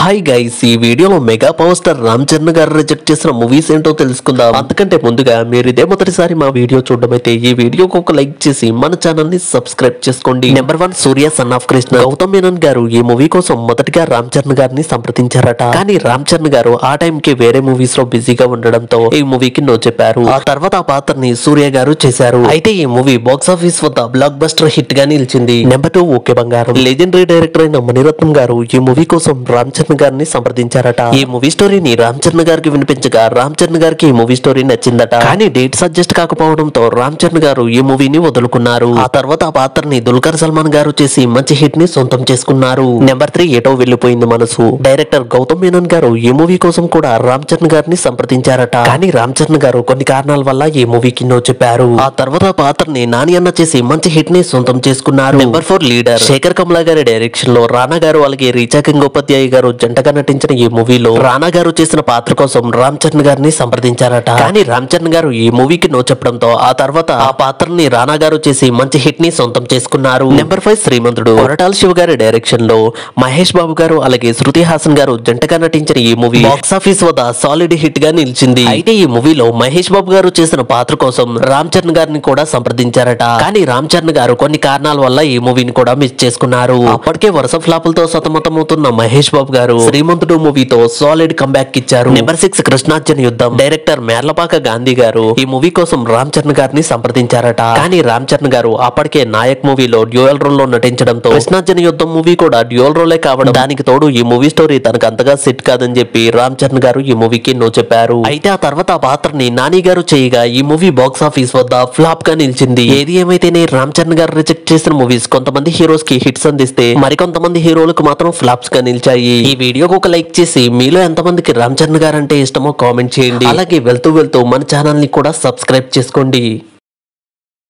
Hi guys, ఈ వీడియోలో mega power star Ram Charan గారు రిజెక్ట్ చేసిన మూవీస్ ఏంటో తెలుసుకుందాం. అంతకంటే ముందుగా మీరు ఇదే మొదటిసారి మా వీడియో చూడడం అయితే ఈ వీడియోకి ఒక లైక్ చేసి మన ఛానల్ ని సబ్స్క్రైబ్ చేసుకోండి. Number 1 Surya son of Krishna. Gautham Menon గారు ఈ మూవీ కోసం మొదటిగా రామ్ చరణ్ గారిని సంప్రదించారట. కానీ రామ్ చరణ్ గారు ఆ టైం కి వేరే మూవీస్ లో బిజీగా ఉండడంతో ఈ మూవీకి నో చెప్పారు. ఆ తర్వాత ఆ పాత్రని సూర్య గారు చేశారు. అయితే ఈ మూవీ బాక్స్ ఆఫీస్ వద్ద బ్లాక్ బస్టర్ హిట్ గా నిలిచింది. నెంబర్ 2 ఓకే బంగారం. లెజెండరీ డైరెక్టర్ అయిన మణిరత్నం గారు ఈ మూవీ కోసం రామ్ చరణ్ గారిని సంప్రదించారట. ఈ మూవీ స్టోరీని రామ్ చరణ్ గారికి వినిపించగా రామ్ చరణ్ గారికి ఈ మూవీ స్టోరీ నచ్చిందట. కానీ డేట్స్ అడ్జస్ట్ కాకపోవడంతో రామ్ చరణ్ గారు ఈ మూవీని వదులుకున్నారు. ఆ తర్వాత ఆ పాత్రని దుల్కర్ సల్మాన్ గారు చేసి మంచి హిట్ ని సొంతం చేసుకున్నారు. నెంబర్ 3 ఏటో వెళ్లిపోయింది మనసు. డైరెక్టర్ గౌతమ్ మేనన్ గారు ఈ మూవీ కోసం కూడా రామ్ చరణ్ గారిని సంప్రదించారట. కానీ రామ్ చరణ్ గారు కొన్ని కారణాల వల్ల ఈ మూవీకి నో చెప్పారు. ఆ తర్వాత ఆ పాత్రని నాని అన్న చేసి మంచి హిట్ ని సొంతం చేసుకున్నారు. Number 4 leader. శేఖర్ కమలా గారి డైరెక్షన్ లో రానా గారు అలాగే రీచా గంగోపాధ్యాయ గారు జంటగా నటించిన ఈ మూవీలో రానా గారు చేసిన పాత్ర కోసం రామ్ చరణ్ గారిని సంప్రదించారట. కానీ రామ్ చరణ్ గారు ఈ మూవీకి నో చెప్పడంతో ఆ తర్వాత ఆ పాత్రని రానా గారు చేసి మంచి హిట్ ని సొంతం చేసుకున్నారు. నెంబర్ 5 శ్రీమంతుడు. కొరటాల శివ గారి డైరెక్షన్ లో మహేష్ బాబు గారు అలాగే శృతి హాసన్ గారు జంటగా నటించిన ఈ మూవీ బాక్స్ ఆఫీస్ వద్ద సాలిడ్ హిట్ గా నిలిచింది. అయితే ఈ మూవీలో మహేష్ బాబు గారు చేసిన పాత్ర కోసం రామ్ చరణ్ గారిని కూడా సంప్రదించారట. కానీ రామ్ చరణ్ గారు కొన్ని కారణాల వల్ల ఈ మూవీని కూడా మిస్ చేసుకున్నారు. అప్పటికే వరుస ఫ్లాపులతో సతమతమవుతున్న మహేష్ బాబు గారు శ్రీమంతుడు మూవీతో సాలిడ్ కంబ్యాక్ ఇచ్చారు. నెంబర్ 6 కృష్ణార్జున యుద్ధం. డైరెక్టర్ మేర్లపాక గాంధీ గారు ఈ మూవీ కోసం రామ్ చరణ్ గారిని సంప్రదించారట. కానీ రామ్ చరణ్ గారు అప్పటికే నాయక్ మూవీలో డ్యూయల్ రోల్ లో నటించడంతో కృష్ణార్జున యుద్ధం మూవీ కూడా డ్యూయల్ రోలే కావడం, దానికి తోడు ఈ మూవీ స్టోరీ తనకు అంతగా సెట్ కాదని చెప్పి రామ్ చరణ్ గారు ఈ మూవీకి నో చెప్పారు. అయితే ఆ తర్వాత ఆ పాత్రని నాని గారు చేయగా ఈ మూవీ బాక్స్ ఆఫీస్ వద్ద ఫ్లాప్ గా నిలిచింది. ఏది ఏమైతేనే రామ్ చరణ్ గారు రిజెక్ట్ చేసిన మూవీస్ కొంతమంది హీరోస్ కి హిట్స్ అందిస్తే మరికొంతమంది హీరోలకు మాత్రం ఫ్లాప్స్ గా నిలిచాయి. ఈ వీడియోకి ఒక లైక్ చేసి మీలో ఎంతమందికి రామ్ చరణ్ గారు అంటే ఇష్టమో కామెంట్ చేయండి. అలాగే వెళ్తూ మన ఛానల్ ని కూడా సబ్స్క్రైబ్ చేసుకోండి.